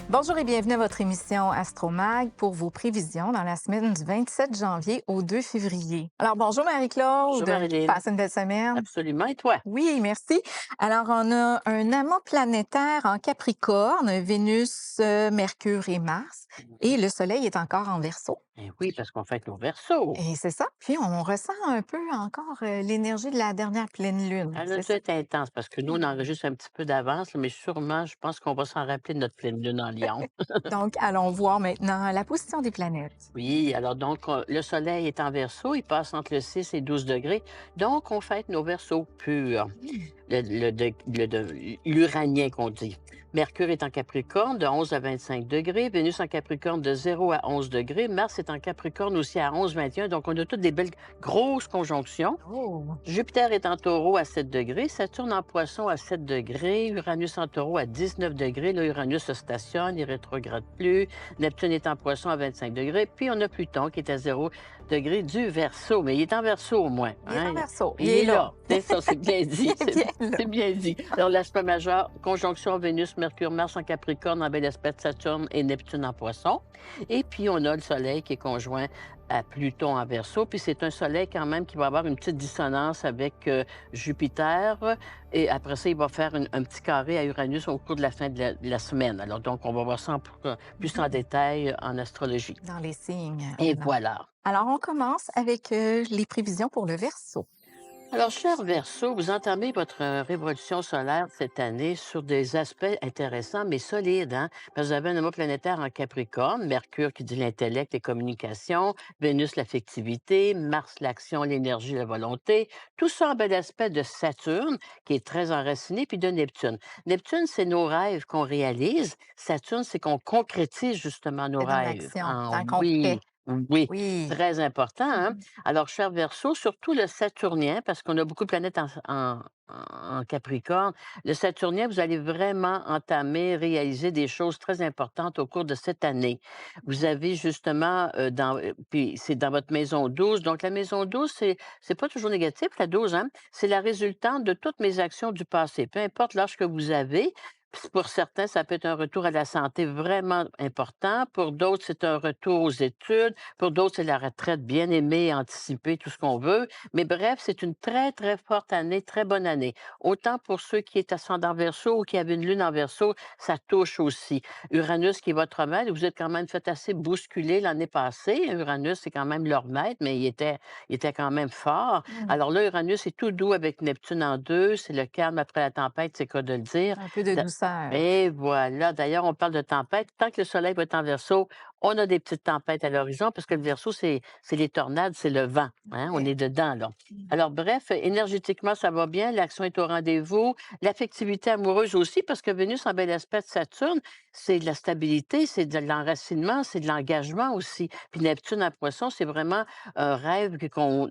Bonjour et bienvenue à votre émission Astromag pour vos prévisions dans la semaine du 27 janvier au 2 février. Alors, bonjour Bonjour Marie-Claude, Marilyn. passez une belle semaine. Absolument. Et toi? Oui, merci. Alors, on a un amas planétaire en Capricorne, Vénus, Mercure et Mars, et Mhm. le Soleil est encore en Verseau. Eh oui, parce qu'on fête nos versos. Et c'est ça. Puis, on ressent un peu encore l'énergie de la dernière pleine lune, Elle a c'est dû ça? être intense parce que nous, on enregistre un petit peu d'avance, là, mais sûrement, je pense qu'on va s'en rappeler de notre pleine lune en Lion. Donc, allons voir maintenant la position des planètes. Oui, alors donc, le soleil est en verso, il passe entre le 6 et 12 degrés. Donc, on fête nos versos purs. Hmm. L'uranien qu'on dit. Mercure est en Capricorne de 11 à 25 degrés. Vénus en Capricorne de 0 à 11 degrés. Mars est en Capricorne aussi à 11-21. Donc, on a toutes des belles grosses conjonctions. Oh, Jupiter est en taureau à 7 degrés, Saturne en poisson à 7 degrés, Uranus en taureau à 19 degrés. Là, Uranus se stationne, il rétrograde plus. Neptune est en poisson à 25 degrés. Puis on a Pluton qui est à 0 degré du Verseau. Mais il est en Verseau au moins. il est en Hein? Verseau, il Il est est là. là. C'est ça, c'est bien Il dit. est bien là. C'est bien dit. Alors, l'aspect majeur, conjonction Vénus, Mercure, Mars en Capricorne, en bel aspect de Saturne et Neptune en poisson. Et puis, on a le Soleil qui est conjoint à Pluton en Verseau. Puis c'est un soleil quand même qui va avoir une petite dissonance avec Jupiter. Et après ça, il va faire un petit carré à Uranus au cours de la fin de la semaine. Alors donc, on va voir ça plus en Mhm. détail en astrologie. Dans les signes. Et voilà. Alors, on commence avec les prévisions pour le Verseau. Alors, cher Verseau, vous entamez votre révolution solaire cette année sur des aspects intéressants, mais solides, hein? Parce que vous avez un amas planétaire en Capricorne, Mercure qui dit l'intellect, les communications, Vénus, l'affectivité, Mars, l'action, l'énergie, la volonté. Tout ça en bel aspect de Saturne, qui est très enraciné, puis de Neptune. Neptune, c'est nos rêves qu'on réalise. Saturne, c'est qu'on concrétise justement nos C'est dans rêves. l'action, Ah dans le oui, concret. oui, Oui. très important, hein? Mhm. Alors, cher Verseau, surtout le Saturnien, parce qu'on a beaucoup de planètes en Capricorne, le Saturnien, vous allez vraiment entamer, réaliser des choses très importantes au cours de cette année. Vous avez justement, puis c'est dans votre maison 12. Donc, la maison 12, c'est pas toujours négatif, la 12, hein? C'est la résultante de toutes mes actions du passé. Peu importe l'âge que vous avez, puis pour certains, ça peut être un retour à la santé vraiment important. Pour d'autres, c'est un retour aux études. Pour d'autres, c'est la retraite bien aimée, anticipée, tout ce qu'on veut. Mais bref, c'est une très, très forte année, très bonne année. Autant pour ceux qui est ascendant Verseau ou qui avaient une lune en Verseau, ça touche aussi. Uranus, qui est votre maître, vous êtes quand même fait assez bousculer l'année passée. Uranus, c'est quand même leur maître, mais il était quand même fort. Mm. Alors là, Uranus est tout doux avec Neptune en deux. C'est le calme après la tempête, c'est quoi de le dire. Un peu de douceur. Et voilà. D'ailleurs, on parle de tempête. Tant que le soleil va être en Verseau, on a des petites tempêtes à l'horizon parce que le Verseau, c'est les tornades, c'est le vent, hein, on OK. est dedans, là. Mm. Alors bref, énergétiquement, ça va bien, l'action est au rendez-vous, l'affectivité amoureuse aussi parce que Vénus en bel aspect de Saturne, c'est de la stabilité, c'est de l'enracinement, c'est de l'engagement aussi. Puis Neptune en Poisson, c'est vraiment un rêve qu'on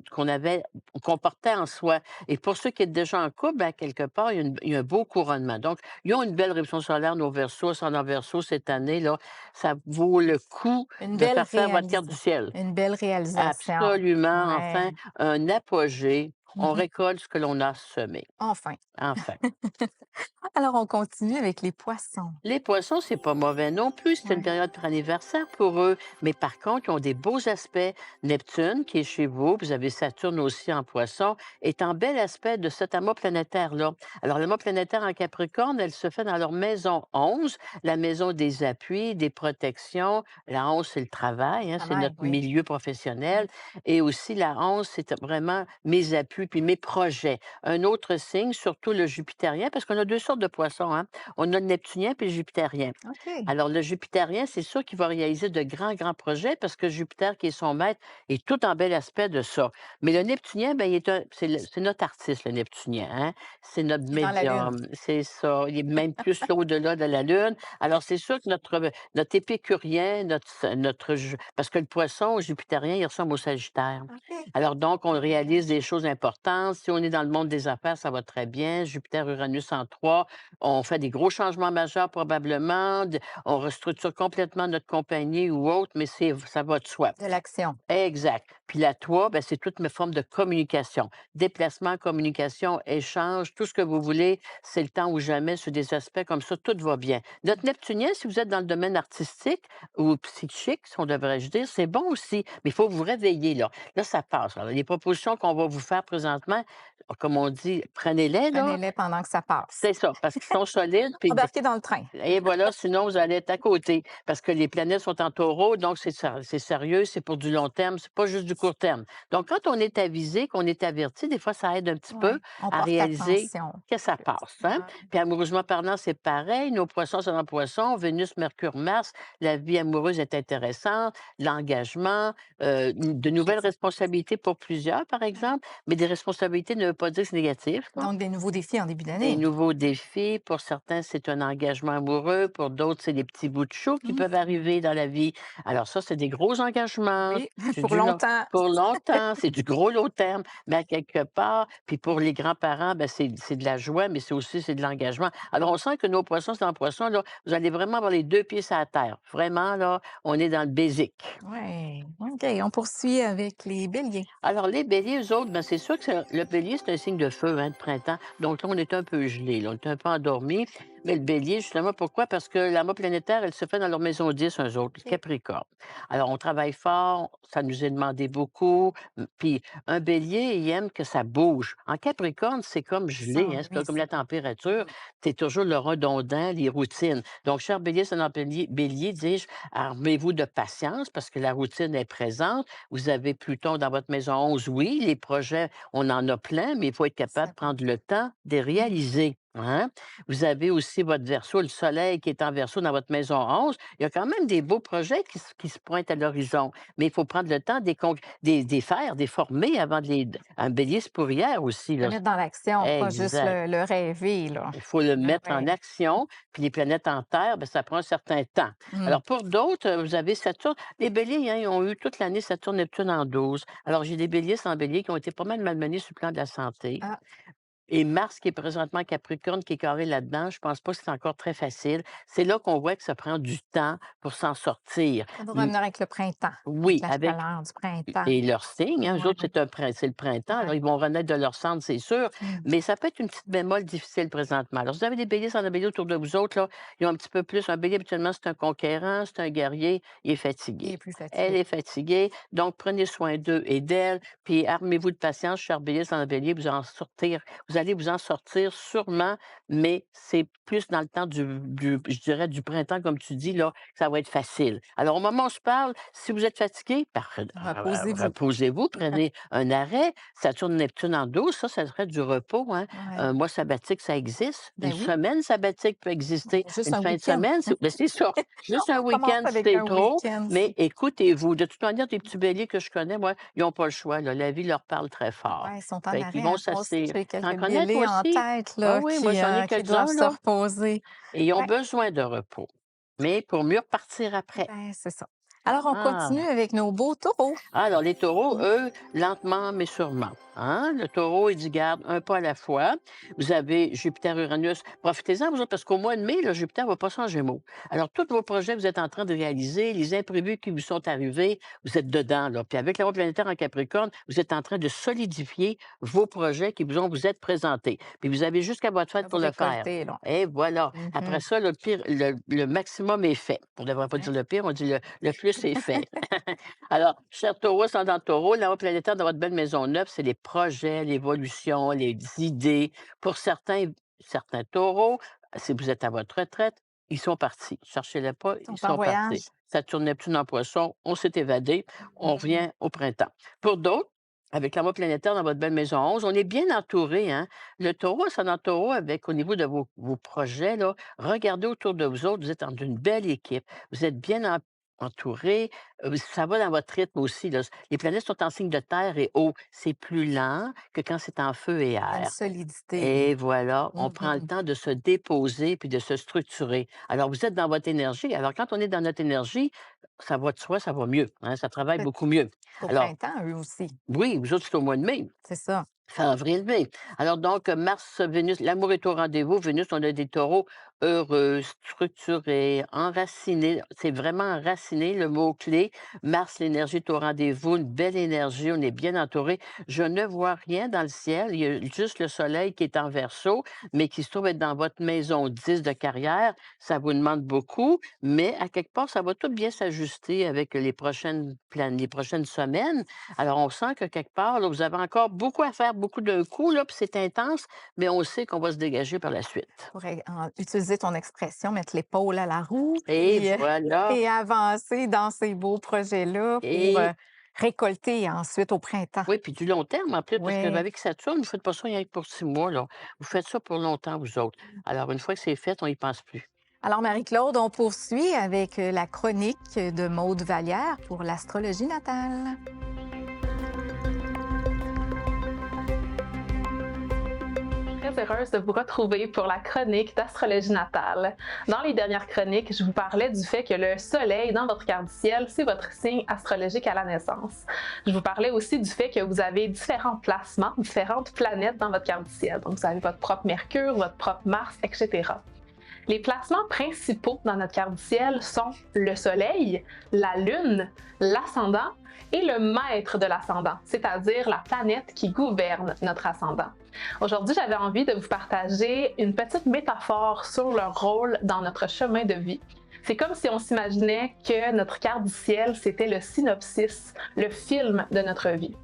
portait en soi. Et pour ceux qui sont déjà en couple, ben, quelque part, il y a un beau couronnement. Donc, ils ont une belle éruption solaire, nos Verseaux, ascendant Verseau cette année, là. Ça vaut le coup Une de belle faire votre carte du ciel. une belle réalisation. Absolument, enfin, Ouais. un apogée. On Mhm. récolte ce que l'on a semé. Enfin. Enfin. Alors, on continue avec les poissons. Les poissons, c'est pas mauvais non plus. C'est une Ouais. période pour anniversaire pour eux. Mais par contre, ils ont des beaux aspects. Neptune, qui est chez vous, vous avez Saturne aussi en poisson, est en bel aspect de cet amas planétaire-là. Alors, l'amas planétaire en Capricorne, elle se fait dans leur maison 11, la maison des appuis, des protections. La 11, c'est le travail, hein, c'est Travail, notre oui. milieu Mm. professionnel. Et aussi, la 11, c'est vraiment mes appuis puis mes projets. Un autre signe, surtout le jupitérien, parce qu'on a deux sortes de poissons, hein. On a le neptunien puis le jupitérien. OK. Alors, le jupitérien, c'est sûr qu'il va réaliser de grands, grands projets parce que Jupiter, qui est son maître, est tout en bel aspect de ça. Mais le neptunien, ben, c'est notre artiste, le neptunien, hein? C'est notre Qui est dans la lune. médium, c'est ça. Il est même plus l'au-delà de la Lune. Alors, c'est sûr que notre épicurien, parce que le poisson jupitérien, il ressemble au Sagittaire. OK. Alors, donc, on réalise des choses importantes. importante. Si on est dans le monde des affaires, ça va très bien. Jupiter-Uranus en 3, on fait des gros changements majeurs probablement, on restructure complètement notre compagnie ou autre, mais ça va de soi. De l'action. Exact. Puis la 3, ben, c'est toutes mes formes de communication. Déplacement, communication, échange, tout ce que vous voulez. C'est le temps ou jamais sur des aspects comme ça, tout va bien. Notre Neptunien, si vous êtes dans le domaine artistique ou psychique, si on devrait-je dire, c'est bon aussi, mais il faut vous réveiller là. Là, ça passe. Alors, les propositions qu'on va vous faire présentement, comme on dit, prenez-les là. Prenez-les pendant que ça passe. C'est ça, parce qu'ils sont solides. Puis Embarquez dans le train. et voilà, sinon vous allez être à côté parce que les planètes sont en Taureau, donc c'est sérieux, c'est pour du long terme, c'est pas juste du court terme. Donc quand on est avisé, qu'on est averti, des fois ça aide un petit peu Ouais, on à porte réaliser attention que ça plus. passe, hein. Ouais, Puis amoureusement parlant, c'est pareil, nos poissons sont en Poissons, Vénus, Mercure, Mars, la vie amoureuse est intéressante, l'engagement, de nouvelles positif. responsabilités pour plusieurs, par Ouais. exemple, mais des responsabilités ne veut pas dire que c'est négatif, là. Donc des nouveaux défis en début Des d'année. nouveaux défis. Pour certains, c'est un engagement amoureux. Pour d'autres, c'est des petits bouts de chou qui peuvent Mmh. arriver dans la vie. Alors ça, c'est des gros engagements. Oui, C'est pour du long longtemps. pour longtemps, c'est du gros long terme, mais à quelque part, puis pour les grands-parents, ben, c'est de la joie, mais c'est de l'engagement. Alors on sent que nos poissons, c'est en poisson, là, vous allez vraiment avoir les 2 pieds sur la terre. Vraiment, là, on est dans le basic. Oui, OK, on poursuit avec les béliers. Alors, les béliers, eux autres, ben, c'est sûr que le bélier, c'est un signe de feu, hein, de printemps. Donc là, on est un peu gelé, là, on est un peu endormi. Mais le bélier, justement, pourquoi? Parce que l'amas planétaire, elle se fait dans leur maison 10, eux autres, le OK. Capricorne. Alors, on travaille fort, ça nous est demandé beaucoup. Puis, un bélier, il aime que ça bouge. En Capricorne, c'est comme gelé, hein, c'est Oui, comme la c'est température. mmh, C'est toujours le redondant, les routines. Donc, cher bélier, c'est un bélier, dis-je, armez-vous de patience parce que la routine est présente. Vous avez Pluton dans votre maison 11, oui, les projets, on en a plein, mais il faut être capable ça de va. prendre le temps de les Mmh. réaliser, hein. Vous avez aussi votre Verseau, le soleil qui est en Verseau dans votre maison 11. Il y a quand même des beaux projets qui se pointent à l'horizon, mais il faut prendre le temps de les faire, de les former avant de les un bélier, c'est pour hier aussi, Le là. mettre dans l'action, pas juste Exact. le rêver, là. Il faut le Le mettre en rêve. action, puis les planètes en terre, ben, ça prend un certain temps. Mmh. Alors pour d'autres, vous avez Saturne. Les béliers, hein, ils ont eu toute l'année Saturne-Neptune en 12. Alors j'ai des béliers sans bélier qui ont été pas mal malmenés sur le plan de la santé. Ah, Et Mars, qui est présentement Capricorne, qui est carré là-dedans, je pense pas que c'est encore très facile. C'est là qu'on voit que ça prend du temps pour s'en sortir. ça doit Mmh, revenir avec le printemps, avec oui, la avec chaleur du printemps. et leur signe, hein, eux autres, Ouais, c'est le printemps, alors ouais. ils vont renaître de leur cendre, c'est sûr, Mmh. mais ça peut être une petite bémol difficile présentement. Alors, si vous avez des béliers sans des béliers autour de vous autres, là, ils ont un petit peu plus un bélier, habituellement, c'est un conquérant, c'est un guerrier, il est Il fatigué. est plus Elle fatigué. est fatiguée, donc prenez soin d'eux et d'elle, puis armez-vous de patience, cher bélier sans bélier, vous allez vous en sortir sûrement, mais c'est plus dans le temps je dirais, du printemps, comme tu dis, là, que ça va être facile. Alors, au moment où je parle, si vous êtes fatigué, Reposez-vous. reposez-vous, prenez un arrêt. Saturne-Neptune en 12, ça serait du repos, hein. Ouais. Un mois sabbatique, ça existe. Une Ben oui, semaine sabbatique peut exister. juste Une un fin de week-end. semaine, c'est ça. Juste un On commence week-end, avec c'est un trop, week-end. mais écoutez-vous. De toute manière, des petits béliers que je connais, moi, ils ont pas le choix, là. La vie leur parle très fort. Ouais, ils sont en Fait qu'ils arrêt, vont hein. Moi aussi, s'asseoir. j'ai Tu en quelques connais toi bélés en aussi? tête, Ah là, oui, moi, j'en ai qui doivent quelques-uns, se là, reposer. et ils ont Ouais, besoin de repos, mais pour mieux repartir après. ben, c'est ça. Alors, on continue Ah! avec nos beaux taureaux. Ah, alors les taureaux, Mmh. eux, lentement mais sûrement. Hein? Le taureau, il dit garde un pas à la fois. Vous avez Jupiter-Uranus. Profitez-en, vous autres, parce qu'au mois de mai, là, Jupiter va passer en Gémeaux. Alors, tous vos projets que vous êtes en train de réaliser, les imprévus qui vous sont arrivés, vous êtes dedans. Là. Puis avec la voie planétaire en Capricorne, vous êtes en train de solidifier vos projets qui vous êtes présentés. Puis vous avez jusqu'à votre À fête vous pour le faire. récolter, là. Et voilà. Après Mmh. ça, le pire, le maximum est fait. On ne devrait pas dire Ouais. le pire, on dit le plus est fait. Alors, cher Taureau, ascendant Taureau, la planétaire dans votre belle maison neuve, c'est les projets, l'évolution, les idées. Pour certains Taureaux, si vous êtes à votre retraite, ils sont partis. Cherchez-les pas, Ils ils sont en sont partis. voyage. Saturne, Neptune en Poisson, on s'est évadé, on Mmh. revient au printemps. Pour d'autres, avec la planétaire dans votre belle maison 11, on est bien entouré, hein. Le Taureau, ascendant Taureau, avec au niveau de vos projets, là, regardez autour de vous autres, vous êtes dans une belle équipe. Vous êtes bien entouré, ça va dans votre rythme aussi, là. Les planètes sont en signe de terre et eau. C'est plus lent que quand c'est en feu et Il y a une air. solidité. Et voilà, on prend le Mmh. temps de se déposer puis de se structurer. Alors, vous êtes dans votre énergie. Alors, quand on est dans notre énergie, ça va de soi, ça va mieux, hein, ça travaille beaucoup mieux. Au Alors, printemps, eux aussi. oui, vous autres, c'est au mois de mai. C'est ça. Fin avril, mai. Alors donc, Mars, Vénus, l'amour est au rendez-vous. Vénus, on a des taureaux heureux, structurés, enracinés. C'est vraiment enraciné, le mot-clé. Mars, l'énergie est au rendez-vous, une belle énergie, on est bien entouré. Je ne vois rien dans le ciel. Il y a juste le soleil qui est en verso, mais qui se trouve être dans votre maison 10 de carrière. Ça vous demande beaucoup, mais à quelque part, ça va tout bien s'ajuster avec les prochaines semaines. Alors, on sent que quelque part, là, vous avez encore beaucoup à faire, beaucoup d'un coup, là, puis c'est intense, mais on sait qu'on va se dégager par la suite. Pour utiliser ton expression, mettre l'épaule à la roue, Et puis, voilà. et avancer dans ces beaux projets-là pour, Et récolter ensuite au printemps. oui, puis du long terme en plus, parce Oui. qu'avec Saturne, vous ne faites pas ça rien que pour 6 mois, là. Vous faites ça pour longtemps, vous autres. Alors, une fois que c'est fait, on y pense plus. Alors, Marie-Claude, on poursuit avec la chronique de Maude Vallière pour l'astrologie natale. Très heureuse de vous retrouver pour la chronique d'astrologie natale. Dans les dernières chroniques, je vous parlais du fait que le soleil dans votre carte du ciel, c'est votre signe astrologique à la naissance. Je vous parlais aussi du fait que vous avez différents placements, différentes planètes dans votre carte du ciel. Donc, vous avez votre propre Mercure, votre propre Mars, etc. Les placements principaux dans notre carte du ciel sont le Soleil, la Lune, l'ascendant et le maître de l'ascendant, c'est-à-dire la planète qui gouverne notre ascendant. Aujourd'hui, j'avais envie de vous partager une petite métaphore sur leur rôle dans notre chemin de vie. C'est comme si on s'imaginait que notre carte du ciel, c'était le synopsis, le film de notre vie.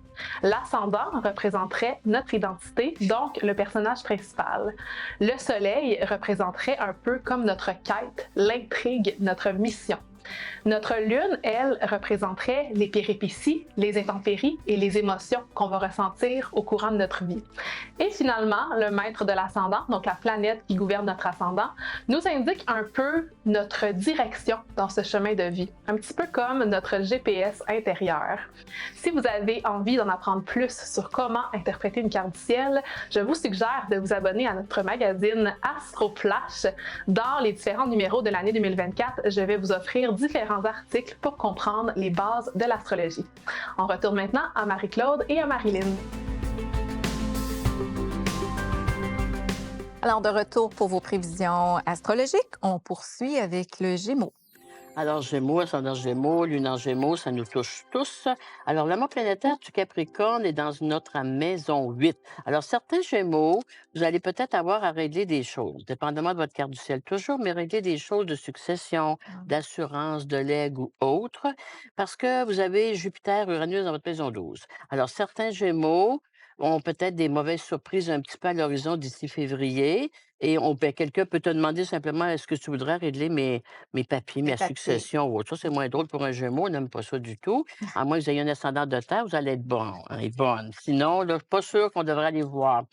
L'ascendant représenterait notre identité, donc le personnage principal. Le soleil représenterait un peu comme notre quête, l'intrigue, notre mission. Notre lune, elle, représenterait les péripéties, les intempéries et les émotions qu'on va ressentir au courant de notre vie. Et finalement, le maître de l'ascendant, donc la planète qui gouverne notre ascendant, nous indique un peu notre direction dans ce chemin de vie, un petit peu comme notre GPS intérieur. Si vous avez envie d'en apprendre plus sur comment interpréter une carte du ciel, je vous suggère de vous abonner à notre magazine AstroFlash. Dans les différents numéros de l'année 2024, je vais vous offrir différents articles pour comprendre les bases de l'astrologie. On retourne maintenant à Marie-Claude et à Marilyn. Alors, de retour pour vos prévisions astrologiques, on poursuit avec le Gémeaux. Alors, Gémeaux, ascendant Gémeaux, lune en Gémeaux, ça nous touche tous. Alors, l'amour planétaire du Capricorne est dans notre maison 8. Alors, certains Gémeaux, vous allez peut-être avoir à régler des choses, dépendamment de votre carte du ciel toujours, mais régler des choses de succession, d'assurance, de legs ou autres, parce que vous avez Jupiter, Uranus dans votre maison 12. Alors, certains Gémeaux ont peut-être des mauvaises surprises un petit peu à l'horizon d'ici février. Et quelqu'un peut te demander simplement, est-ce que tu voudrais régler mes papiers, Les ma papiers. succession ou autre. Ça, c'est moins drôle pour un Gémeaux, on n'aime pas ça du tout. À moins que vous ayez un ascendant de terre, vous allez être bon hein, et bonne. Sinon, là, je suis pas sûr qu'on devrait aller voir.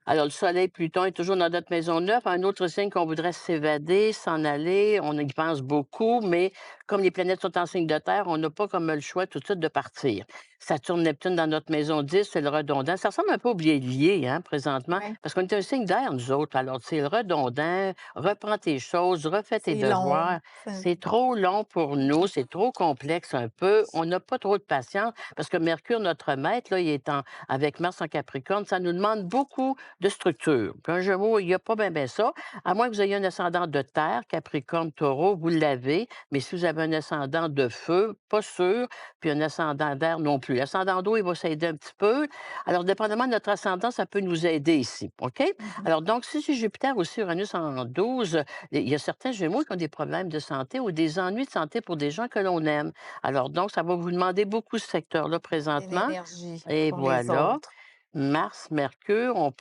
Alors, le soleil, Pluton est toujours dans notre maison 9. Un autre signe qu'on voudrait s'évader, s'en aller. On y pense beaucoup, mais comme les planètes sont en signe de terre, on n'a pas comme le choix tout de suite de partir. Saturne, Neptune dans notre maison 10, c'est le redondant. Ça ressemble un peu au Bélier, hein, présentement, Oui, parce qu'on est un signe d'air, nous autres. Alors, c'est le redondant. Reprends tes choses, refais tes c'est long. devoirs. C'est trop long pour nous, c'est trop complexe un peu. On n'a pas trop de patience parce que Mercure, notre maître, là, il est avec Mars en Capricorne. Ça nous demande beaucoup de structure. Puis un Gémeaux, il n'y a pas bien ça. À moins que vous ayez un ascendant de terre, Capricorne, Taureau, vous l'avez. Mais si vous avez un ascendant de feu, pas sûr. Puis un ascendant d'air non plus. L'ascendant d'eau, il va s'aider un petit peu. Alors, dépendamment de notre ascendant, ça peut nous aider ici. OK? Mhm. Alors, donc, si j'ai Jupiter aussi, Uranus en 12, il y a certains Gémeaux qui ont des problèmes de santé ou des ennuis de santé pour des gens que l'on aime. Alors, donc, ça va vous demander beaucoup ce secteur-là C'est présentement. l'énergie Et pour les voilà. autres. Mars, Mercure, on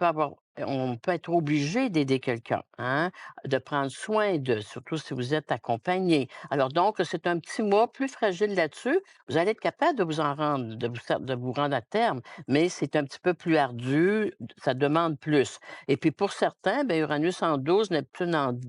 peut être obligé d'aider quelqu'un, hein, de prendre soin d'eux, surtout si vous êtes accompagné. Alors donc, c'est un petit mois plus fragile là-dessus. Vous allez être capable de vous en rendre, de vous rendre à terme, mais c'est un petit peu plus ardu, ça demande plus. Et puis pour certains, ben, Uranus en 12, Neptune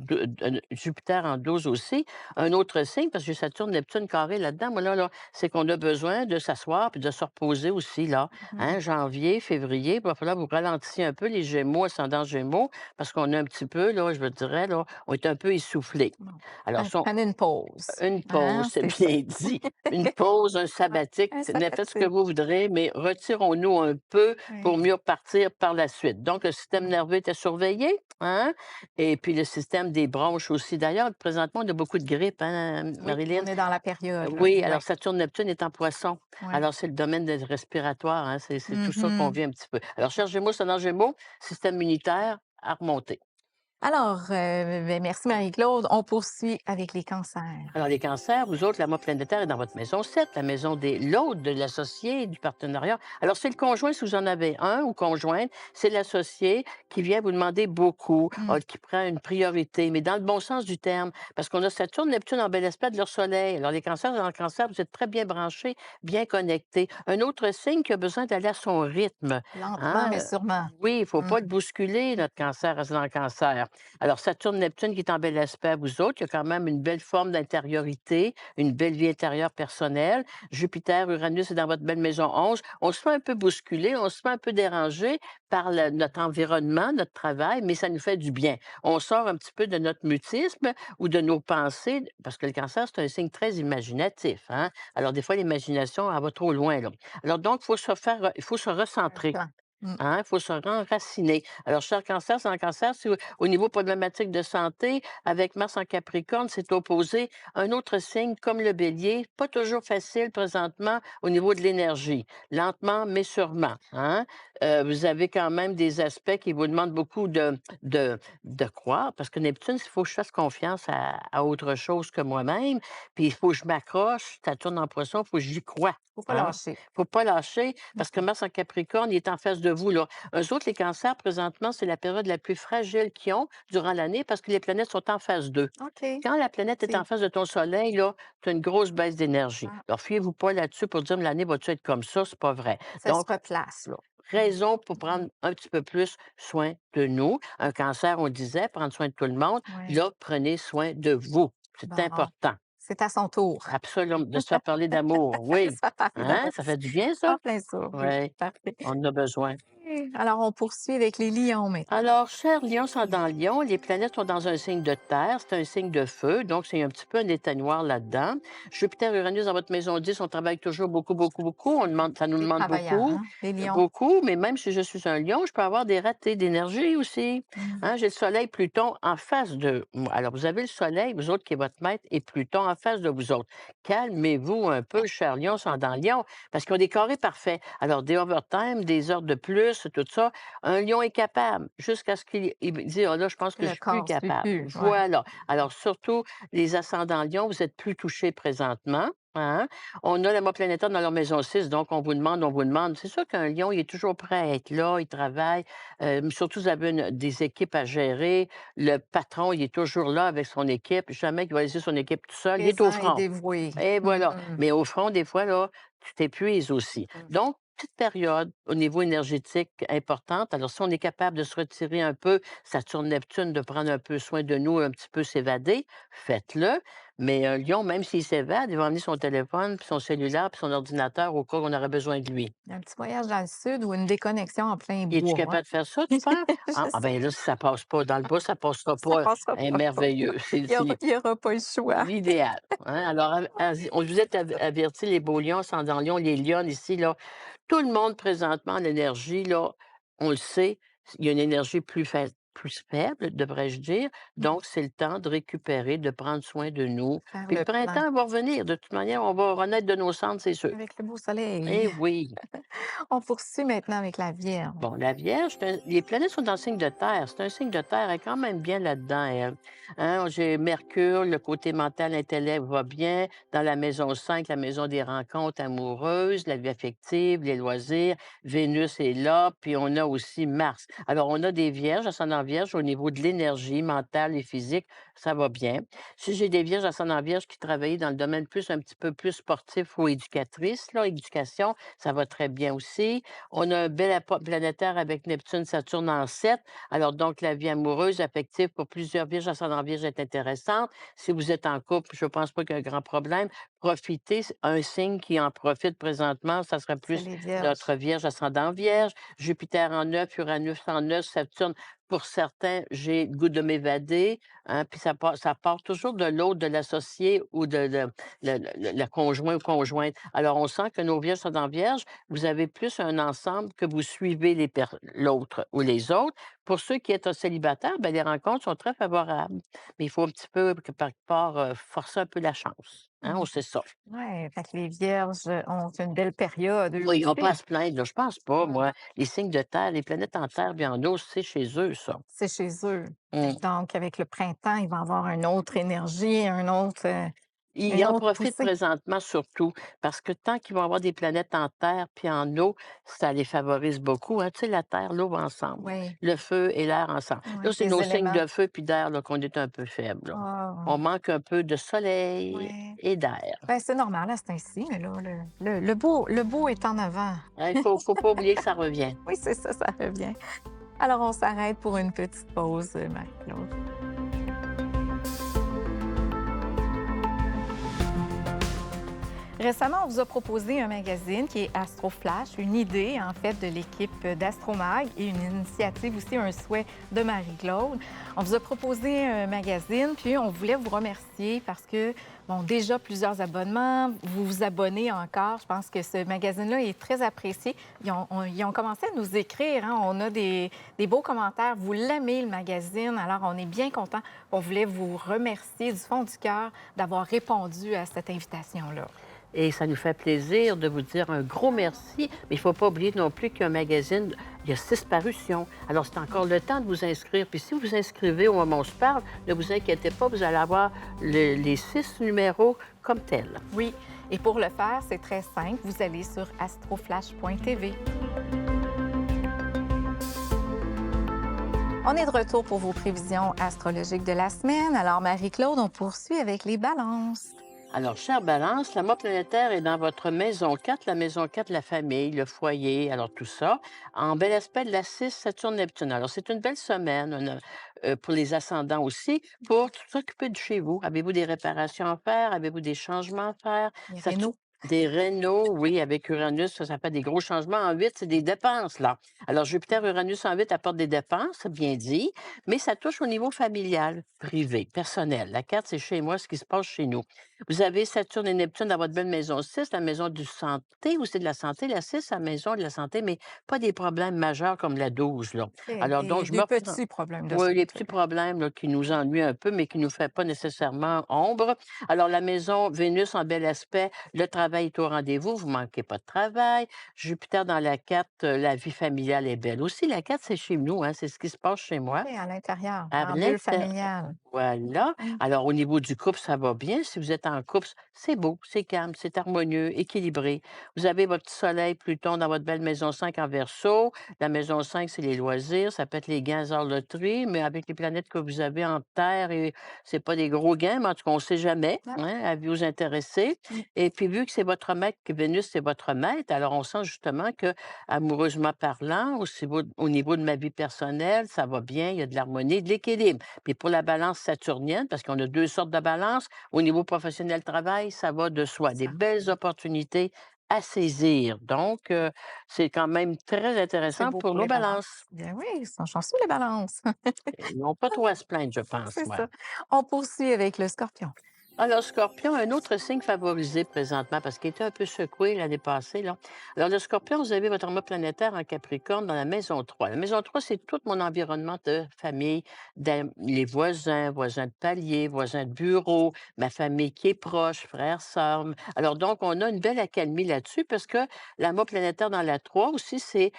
Jupiter en 12 aussi. Un autre signe, parce que Saturne, Neptune carré là-dedans, moi, là, c'est qu'on a besoin de s'asseoir puis de se reposer aussi, là. Mhm. Hein, janvier, février, il va falloir vous ralentissiez un peu les Gémeaux Gémeaux, ascendant Gémeaux, parce qu'on a un petit peu, là, je me dirais, là, on est un peu essoufflé. Bon. Alors, si on Prenez une pause, une pause, hein, c'est c'est ça. bien dit. Une pause, un Ouais, sabbatique, un faites ce que sabbatique, vous voudrez, mais retirons-nous un peu pour oui. mieux repartir par la suite. Donc, le système Mmh. nerveux était surveillé, hein? Et puis le système des bronches aussi. D'ailleurs, présentement, on a beaucoup de grippe, hein, Oui, Marilyn? on est dans la période, là, Oui, alors ouais, Saturne-Neptune est en Poisson. ouais. Alors, c'est le domaine des respiratoire, hein, c'est tout ça qu'on Mmh. vit un petit peu. Alors, cher Gémeaux, ascendant Gémeaux, système immunitaire à remonter. Alors, merci Marie-Claude. On poursuit avec les cancers. Alors, les cancers, vous autres, la mot planétaire est dans votre maison 7, la maison des l'autre, de l'associé, du partenariat. Alors, c'est le conjoint, si vous en avez un ou conjointe, c'est l'associé qui vient vous demander beaucoup, Mmh. qui prend une priorité, mais dans le bon sens du terme. Parce qu'on a Saturne, Neptune en bel aspect de leur soleil. Alors, les cancers, dans le cancer, vous êtes très bien branchés, bien connectés. Un autre signe qui a besoin d'aller à son rythme. Lentement Hein? mais sûrement. Oui, il ne faut Mmh. pas le bousculer, notre cancer, dans le cancer. Alors, Saturne-Neptune qui est en bel aspect à vous autres, il y a quand même une belle forme d'intériorité, une belle vie intérieure personnelle. Jupiter, Uranus est dans votre belle maison 11. On se fait un peu bousculer, on se fait un peu déranger par notre environnement, notre travail, mais ça nous fait du bien. On sort un petit peu de notre mutisme ou de nos pensées, parce que le cancer, c'est un signe très imaginatif. Hein? Alors, des fois, l'imagination, elle va trop loin. Là. Alors, donc, il faut se Un recentrer. plan. Mmh. Hein, il faut se renraciner. Alors, cher cancer, c'est un cancer, c'est au niveau problématique de santé, avec Mars en Capricorne, c'est opposé à un autre signe comme le bélier, pas toujours facile présentement au niveau de l'énergie, lentement mais sûrement. Hein? Vous avez quand même des aspects qui vous demandent beaucoup de croire, parce que Neptune, il faut que je fasse confiance à autre chose que moi-même, puis il faut que je m'accroche, ça tourne en poisson, il faut que j'y crois. Faut pas Hein? lâcher. Faut pas lâcher Mmh parce que mh. Mars en Capricorne, il est en face de vous, là. Eux autres, les cancers, présentement, c'est la période la plus fragile qu'ils ont durant l'année parce que les planètes sont en phase 2. OK. Quand la planète est en C'est face de ton soleil, là, tu as une grosse baisse d'énergie. ah, Alors, fiez-vous pas là-dessus pour dire l'année va-tu être comme ça, c'est pas vrai. ça se Donc, replace là. Mmh. raison pour Mmh. prendre un petit peu plus soin de nous. Un cancer, on disait, prendre soin de tout le monde. Ouais. Là, prenez soin de vous. C'est Bon, important. c'est à son tour. Absolument. De se faire parler d'amour. Oui. Ça parler Hein? d'amour. Ça fait du bien, En ça? plein ça, oui, Oui. parfait. On en a besoin. Alors on poursuit avec les lions maintenant. Alors, cher Lion, sont dans Lion, les planètes sont dans un signe de terre, c'est un signe de feu, donc c'est un petit peu un éteignoir là-dedans. Jupiter, Uranus dans votre maison 10, on travaille toujours beaucoup, beaucoup, beaucoup. Ça nous Des demande travailleurs, beaucoup, hein, les lions. beaucoup, mais même si je suis un Lion, je peux avoir des ratés d'énergie aussi. Mmh. Hein, j'ai le Soleil, Pluton en face de moi. Alors, vous avez le Soleil, vous autres qui est votre maître, et Pluton en face de vous autres. Calmez-vous un peu, cher Lion, sont dans Lion, parce qu'ils ont des carrés parfaits. Alors, des overtime, des heures de plus, tout ça, un lion est capable jusqu'à ce qu'il dise: «Ah là, je pense Que que je le suis plus corps suit capable». plus, ouais. Voilà. Alors surtout les ascendants lion, vous êtes plus touchés présentement, hein. On a la mort planétaire dans leur maison 6, donc on vous demande, on vous demande. C'est sûr qu'un lion, il est toujours prêt à être là, il travaille, surtout vous avez des équipes à gérer. Le patron, il est toujours là avec son équipe, jamais qu'il va laisser son équipe tout seul, il est au Présent et front. dévoué. Et voilà. Mmh. Mais au front, des fois, là, tu t'épuises aussi. Mmh. Donc, petite période au niveau énergétique importante. Alors, si on est capable de se retirer un peu, Saturne-Neptune, de prendre un peu soin de nous, un petit peu s'évader, faites-le. Mais un lion, même s'il s'évade, il va emmener son téléphone, puis son cellulaire, puis son ordinateur au cas où on aurait besoin de lui. Un petit voyage dans le sud ou une déconnexion en plein Es-tu bois, capable de faire ça, tu penses? Je Ah, sais ben là, si ça passe pas dans le bas, ça passera ça pas. passera Hein, pas. merveilleux. Il y aura pas le choix. L'idéal, hein. Alors, on vous êtes avertis, les beaux lions, ascendant lion, les lionnes ici, là, tout le monde présentement, l'énergie, là, on le sait, il y a une énergie plus faible, devrais-je dire. Mmh. Donc, c'est le temps de récupérer, de prendre soin de nous. Faire Puis le le plein printemps va revenir. De toute manière, on va renaître de nos cendres, c'est sûr. avec le beau soleil. Eh oui. On poursuit maintenant avec la Vierge. Bon, la Vierge, les planètes sont dans le signe de terre. C'est un signe de terre, elle est quand même bien là-dedans, elle. Hein, j'ai Mercure, le côté mental, intellect va bien. Dans la maison 5, la maison des rencontres amoureuses, la vie affective, les loisirs. Vénus est là, puis on a aussi Mars. Alors, on a des Vierges, ascendant ascendant Vierge, au niveau de l'énergie mentale et physique, ça va bien. Si j'ai des Vierges ascendant Vierge qui travaillaient dans le domaine plus un petit peu plus sportif ou éducatrice, là, éducation, ça va très bien aussi. On a un bel apport planétaire avec Neptune, Saturne en 7. Alors donc la vie amoureuse, affective pour plusieurs Vierges ascendant Vierge est intéressante. Si vous êtes en couple, je ne pense pas qu'il y a un grand problème. Profitez, un signe qui en profite présentement, ça serait C'est plus les vierges. notre Vierge ascendant Vierge, Jupiter en 9, Uranus en 9, Saturne. Pour certains, j'ai le goût de m'évader, hein, puis ça part toujours de l'autre, de l'associé ou de le conjoint ou conjointe. Alors, on sent que nos Vierges sont en Vierge, vous avez plus un ensemble que vous suivez l'autre ou les autres. Pour ceux qui êtes célibataires, ben, les rencontres sont très favorables. Mais il faut un petit peu, que par part, forcer un peu la chance. Hein, on sait ça. Ouais, fait que les vierges ont une belle période eux Oui, ils n'ont pas à aussi. se plaindre, là. Je pense pas, Ouais. moi. Les signes de terre, les planètes en terre puis en eau, c'est chez eux, ça. C'est chez eux. Fait Mmh. que donc avec le printemps, il va avoir une autre énergie, Ils une en autre profitent poussée. présentement surtout parce que tant qu'ils vont avoir des planètes en terre puis en eau, ça les favorise beaucoup, hein. Tu sais, la terre, l'eau ensemble, Oui, le feu et l'air ensemble. Là, ouais, c'est les nos signes éléments. de feu puis d'air, là, qu'on est un peu faibles, là. Ah, On manque un peu de soleil ouais. et d'air. Ben, c'est normal à ce temps-ci, mais là, le beau est en avant. Hein, il faut pas oublier que ça revient. Oui, c'est ça, ça revient. Alors on s'arrête pour une petite pause, Marie-Claude. Récemment, on vous a proposé un magazine qui est Astro Flash, une idée en fait de l'équipe d'Astromag et une initiative aussi, un souhait de Marie-Claude. On vous a proposé un magazine, puis on voulait vous remercier parce que, bon, déjà plusieurs abonnements, vous vous abonnez encore. Je pense que ce magazine-là est très apprécié. Ils ont commencé à nous écrire, hein. On a des beaux commentaires. Vous l'aimez, le magazine, alors on est bien content. On voulait vous remercier du fond du cœur d'avoir répondu à cette invitation-là. Et ça nous fait plaisir de vous dire un gros merci. Mais il ne faut pas oublier non plus qu'un magazine, il y a 6 parutions. Alors, c'est encore le temps de vous inscrire. Puis si vous vous inscrivez au moment où on se parle, ne vous inquiétez pas, vous allez avoir les 6 numéros comme tels. Oui, et pour le faire, c'est très simple. Vous allez sur astroflash.tv. On est de retour pour vos prévisions astrologiques de la semaine. Alors, Marie-Claude, on poursuit avec les balances. Alors, chère Balance, la mort planétaire est dans votre maison 4, la maison 4, la famille, le foyer, alors tout ça, en bel aspect de la 6 Saturne-Neptune. Alors, c'est une belle semaine pour les ascendants aussi, pour s'occuper de chez vous. Avez-vous des réparations à faire? Avez-vous des changements à faire? Les rénaux. Des rénaux, oui, avec Uranus, ça fait des gros changements. En 8, c'est des dépenses, là. Alors, Jupiter-Uranus en 8 apporte des dépenses, bien dit, mais ça touche au niveau familial, privé, personnel. La carte, c'est chez moi, ce qui se passe chez nous. Vous avez Saturne et Neptune dans votre belle maison 6, la maison du santé, ou c'est de la santé, la 6, la maison de la santé, mais pas des problèmes majeurs comme la 12, là. OK, Alors, donc, je me des reprends. petits problèmes de Oui, les santé. petits problèmes là, qui nous ennuient un peu, mais qui ne nous fait pas nécessairement ombre. Alors, la maison Vénus en bel aspect, le travail est au rendez-vous, vous ne manquez pas de travail. Jupiter dans la 4, la vie familiale est belle aussi. La 4, c'est chez nous, hein, c'est ce qui se passe chez moi. OK, à l'intérieur, À en bulle l'inté familiale. Voilà. Mmh. Alors, au niveau du couple, ça va bien. Si vous êtes en couple, c'est beau, c'est calme, c'est harmonieux, équilibré. Vous avez votre petit soleil, Pluton, dans votre belle maison 5 en Verseau. La maison 5, c'est les loisirs. Ça peut être les gains hors loterie, mais avec les planètes que vous avez en Terre, et c'est pas des gros gains, mais en tout cas, on ne sait jamais, Ah, hein, à vous intéresser. mmh. Et puis, vu que c'est votre maître, que Vénus, c'est votre maître, alors on sent justement que, amoureusement parlant, au niveau de ma vie personnelle, ça va bien, il y a de l'harmonie, de l'équilibre. Puis pour la balance saturnienne, parce qu'on a 2 sortes de balance, au niveau professionnel travail, ça va de soi. Des Ça belles opportunités à saisir. Donc, c'est quand même très c'est intéressant beau pour pour nos les balances. balances. Bien oui, ils sont chanceux les balances. Ils n'ont pas trop à se plaindre, je pense, C'est moi. ça. On poursuit avec le scorpion. Alors, Scorpion, un autre signe favorisé présentement parce qu'il était un peu secoué l'année passée, là. Alors, le Scorpion, vous avez votre amas planétaire en Capricorne dans la maison 3. La maison 3, c'est tout mon environnement de famille, les voisins, voisins de palier, voisins de bureau, ma famille qui est proche, frères, sœurs. Alors, donc, on a une belle accalmie là-dessus parce que l'amas planétaire dans la 3 aussi, c'est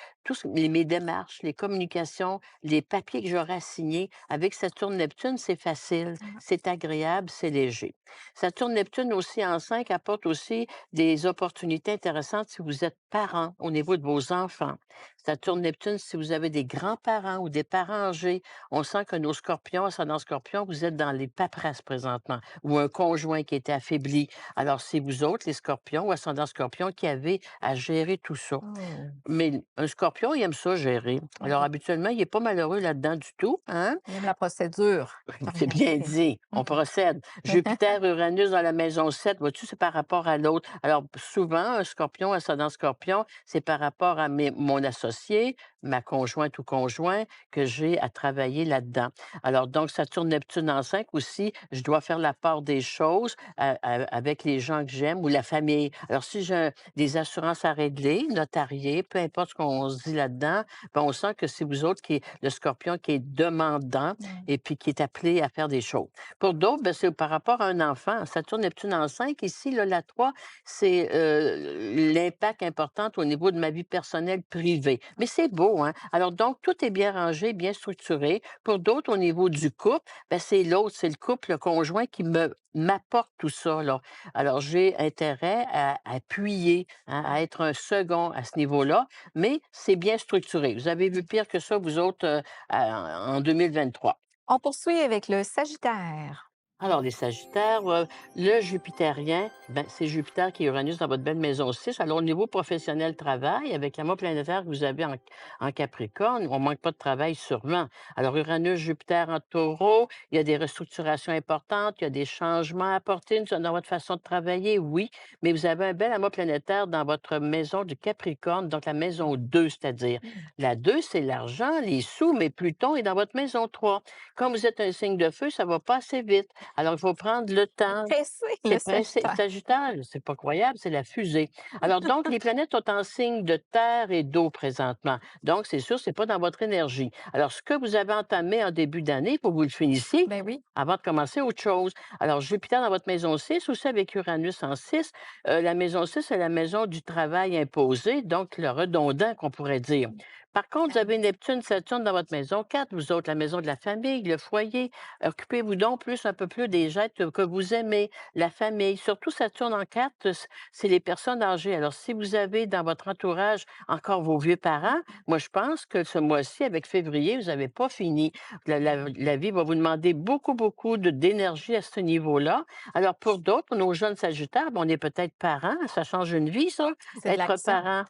mes démarches, les communications, les papiers que j'aurai à signer. Avec Saturne-Neptune, c'est facile, Ah, c'est agréable, c'est léger. Saturne-Neptune aussi en 5 apporte aussi des opportunités intéressantes si vous êtes parent au niveau de vos enfants. Saturne-Neptune, si vous avez des grands-parents ou des parents âgés, on sent que nos scorpions, ascendant scorpion, vous êtes dans les paperasses présentement, ou un conjoint qui était affaibli. Alors, c'est vous autres, les scorpions ou ascendant scorpion, qui avez à gérer tout ça. Oh, Mais un scorpion, il aime ça gérer. Alors, oui. habituellement, il n'est pas malheureux là-dedans du tout, hein? Il aime la procédure. C'est Rien bien fait. dit, on procède. Jupiter, Uranus dans la maison 7, vois-tu, c'est par rapport à l'autre. Alors, souvent, un scorpion, ascendant scorpion, c'est par rapport à mon associé, ma conjointe ou conjoint, que j'ai à travailler là-dedans. Alors, donc, Saturne-Neptune en 5 aussi, je dois faire la part des choses avec les gens que j'aime ou la famille. Alors, si j'ai des assurances à régler, notariées, peu importe ce qu'on se dit là-dedans, ben, on sent que c'est vous autres qui est le scorpion qui est demandant Ouais. et puis qui est appelé à faire des choses. Pour d'autres, ben, c'est par rapport à un enfant. Saturne, Neptune en 5, ici, là, la 3, c'est l'impact important au niveau de ma vie personnelle privée. Mais c'est beau, hein? Alors, donc, tout est bien rangé, bien structuré. Pour d'autres, au niveau du couple, ben, c'est l'autre, c'est le couple, le conjoint qui m'apporte tout ça, là. Alors, j'ai intérêt à appuyer, hein, à être un second à ce niveau-là, mais c'est bien structuré. Vous avez vu pire que ça, vous autres, en 2023. On poursuit avec le Sagittaire. Alors, les Sagittaires, le Jupitérien, ben, c'est Jupiter qui est Uranus dans votre belle maison 6. Alors, au niveau professionnel, travail, avec l'amour planétaire que vous avez en Capricorne, on ne manque pas de travail sûrement. Alors, Uranus, Jupiter en taureau, il y a des restructurations importantes, il y a des changements à apporter dans votre façon de travailler, oui, mais vous avez un bel amour planétaire dans votre maison du Capricorne, donc la maison 2, c'est-à-dire. La 2, c'est l'argent, les sous, mais Pluton est dans votre maison 3. Comme vous êtes un signe de feu, ça ne va pas assez vite. Alors, il faut prendre le temps. Pressé, C'est le pressé. Sagittaire. Sagittaire, c'est pas croyable, c'est la fusée. Alors, donc, les planètes sont en signe de terre et d'eau présentement. Donc, c'est sûr, c'est pas dans votre énergie. Alors, ce que vous avez entamé en début d'année, il faut que vous le finissiez Ben oui. avant de commencer autre chose. Alors, Jupiter dans votre maison 6, aussi avec Uranus en 6. La maison 6, c'est la maison du travail imposé, donc le redondant qu'on pourrait dire. Par contre, vous avez Neptune, Saturne dans votre maison 4, vous autres, la maison de la famille, le foyer. Occupez-vous donc un peu plus des gens que vous aimez, la famille. Surtout Saturne en 4, c'est les personnes âgées. Alors, si vous avez dans votre entourage encore vos vieux parents, moi, je pense que ce mois-ci, avec février, vous n'avez pas fini. La vie va vous demander beaucoup, beaucoup d'énergie à ce niveau-là. Alors, pour d'autres, pour nos jeunes Sagittaires, ben, on est peut-être parents. Ça change une vie, ça, C'est de être l'action. parent.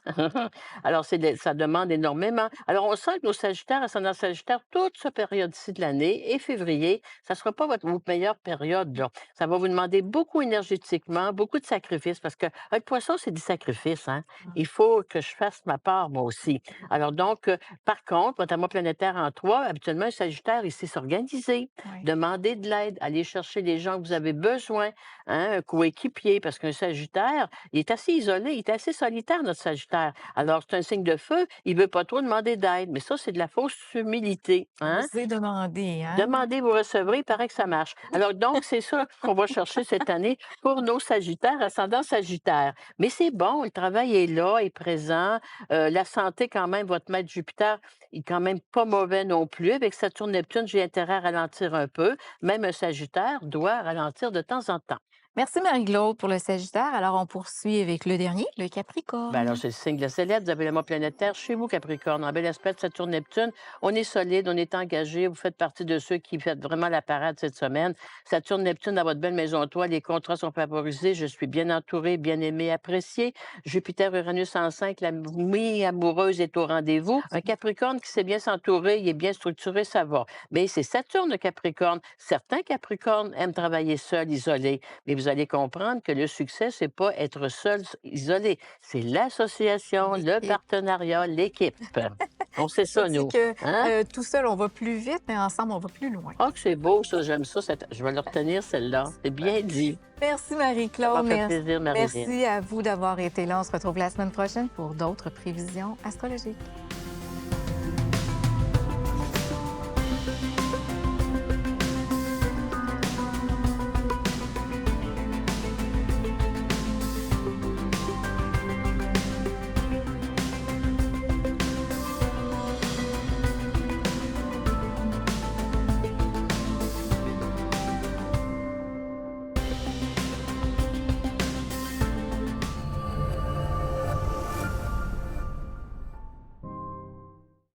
Alors, ça demande énormément. Alors, on sent que nos Sagittaires, ascendant Sagittaire, toute cette période-ci de l'année et février, ça ne sera pas votre meilleure période, là. Ça va vous demander beaucoup énergétiquement, beaucoup de sacrifices, parce que un poisson, c'est du sacrifice, hein. Il faut que je fasse ma part, moi aussi. Alors donc, par contre, votre amour planétaire en 3, habituellement, un Sagittaire, il sait s'organiser, Oui. demander de l'aide, aller chercher les gens que vous avez besoin, hein, un coéquipier, parce qu'un Sagittaire, il est assez isolé, il est assez solitaire, notre Sagittaire. Alors, c'est un signe de feu, il ne veut pas trop demander d'aide, mais ça, c'est de la fausse humilité, hein. Osez demander, hein? Demandez, vous recevrez, il paraît que ça marche. Alors donc, c'est ça qu'on va chercher cette année pour nos Sagittaires, ascendant Sagittaire. Mais c'est bon, le travail est là, est présent. La santé, quand même, votre maître Jupiter, il est quand même pas mauvais non plus. Avec Saturne-Neptune, j'ai intérêt à ralentir un peu. Même un Sagittaire doit ralentir de temps en temps. Merci Marie-Claude pour le Sagittaire. Alors, on poursuit avec le dernier, le Ben alors, Capricorne. c'est le signe de la célèbre. Vous avez l'amour planétaire chez vous, Capricorne. En bel aspect de Saturne-Neptune, on est solide, on est engagé. Vous faites partie de ceux qui font vraiment la parade cette semaine. Saturne-Neptune dans votre belle maison toi, les contrats sont favorisés. Je suis bien entouré, bien aimé, apprécié. Jupiter-Uranus en 5, la vie amoureuse est au rendez-vous. Un Capricorne qui sait bien s'entourer, il est bien structuré, ça va. Mais c'est Saturne, le Capricorne. Certains Capricornes aiment travailler seuls, isolés. Mais vous allez comprendre que le succès, c'est pas être seul, isolé. C'est l'association, le L'équipe. partenariat, l'équipe. On sait Ça ça, dit nous. que Hein? tout seul, on va plus vite, mais ensemble, on va plus loin. Ah, que c'est beau, ça, j'aime ça. Je vais le retenir, celle-là. C'est bien dit. Merci Ça Marie-Claude. m'a fait plaisir, Marie-Lynn. Merci à vous d'avoir été là. On se retrouve la semaine prochaine pour d'autres prévisions astrologiques.